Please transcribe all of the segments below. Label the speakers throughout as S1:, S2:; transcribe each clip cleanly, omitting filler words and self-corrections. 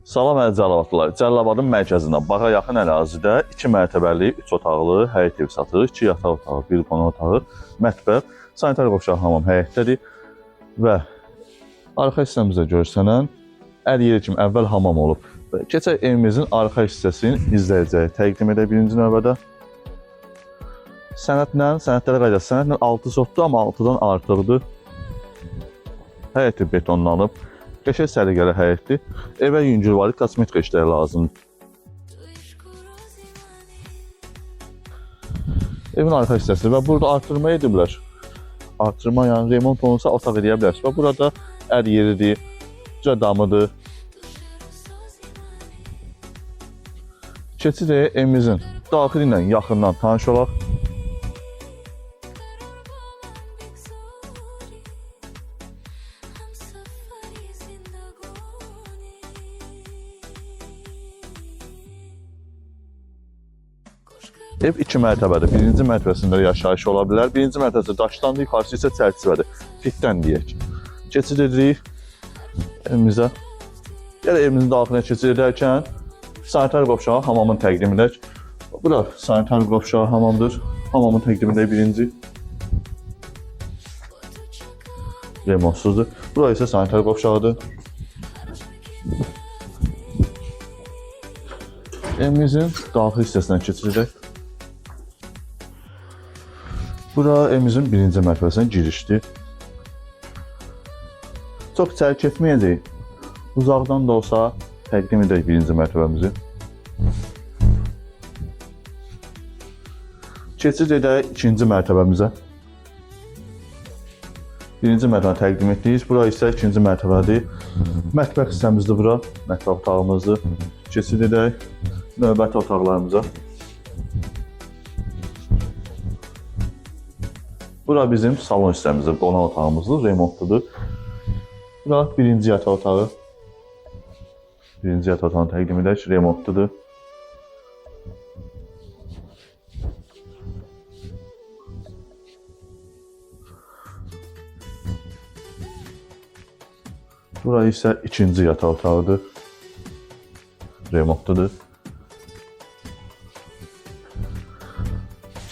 S1: Salam əziz Cəlilabadlılar. Cəlilabadın mərkəzindən bağa yaxın ərazidə 2 mərtəbəli, 3 otaqlı həyət evi satılır. 2 yataq otağı, 1 qonaq otağı, mətbəx, sanitar qovşaq hamam həyətdədir. Və arxa hissəmizdə görsənən əl yeri kimi əvvəl hamam olub. Keçək evimizin arxa hissəsini izləyəcəyik. Təqdim edək birinci növbədə. Sənədlərə qaydası sənədlə 6 sotdur, amma 6-dan artıqdır. Həyəti betonlanıb. Qəşəng səliqəli həyətdir. Evə yüngülvari kosmetika işləri lazımdır. Evin arxa hissəsi və burada artırma ediblər. Artırma, yəni remont olunsa otaq edə bilərsiniz. Və burada əl yeridir, damıdır. Keçirik evimizin daxili ilə yaxından tanış olaq. Ev 2 mərtəbədir. Birinci mərtəbəsində yaşayış ola bilər. Birinci mərtəbəsi daşdandır, yuxarısı isə çərçivədir. Pitdən deyək. Keçid edirik evimizə. Gələ evimizin daxilinə keçid edərkən sanitar qovşağı hamamın təqdim edək. Bura sanitar qovşağı hamamdır. Hamamın təqdim edək birinci. Remontsuzdur. Bura isə sanitar qovşağıdır. Evimizin daxil hissəsindən keçid edək. Bura evimizin birinci mərtəbəsinə girişdir. Çox içəri keçməyəcək. Uzaqdan da olsa təqdim edək birinci mərtəbəmizi. Keçid edək ikinci mərtəbəmizə. Birinci mərtəbəni təqdim etdik. Bura isə ikinci mərtəbədir. Mətbəx hissəmizdir bura. Mətbəx otağımızdır. Keçid edək növbəti otaqlarımıza. Bura bizim salon hissəmizdir, qonaq otağımızdır, remontludur. Bura birinci yataq otağı. Birinci yataq otağını təqdim edək, remontludur. Bura isə ikinci yataq otağıdır, remontludur.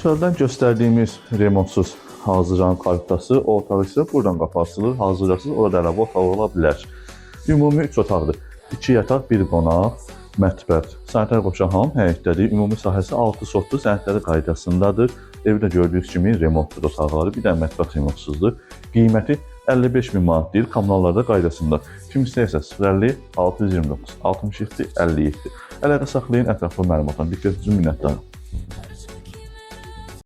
S1: Çöldən göstərdiyimiz remontsuz hazırlanan kalitası, o otaq isə buradan qapı açılır, hazırlasız, orada əlavə otaq ola bilər. Ümumi 3 otaqdır. 2 yataq, 1 qonaq, mətbəx, sanitar qovşaq hamam həyətdədir. Ümumi sahəsi 6 sotdur, sənədləri qaydasındadır. Evdə gördüyünüz kimi remontlu otaqları, bir də mətbəx remontsuzdur. Qiyməti 55.000 manat deyil, kommunallarda qaydasında. Kim istəyirsə 050 629 67 57. Əlaqə saxlayın, ətraflı məlumatdan diqqət üçün minnətdarım.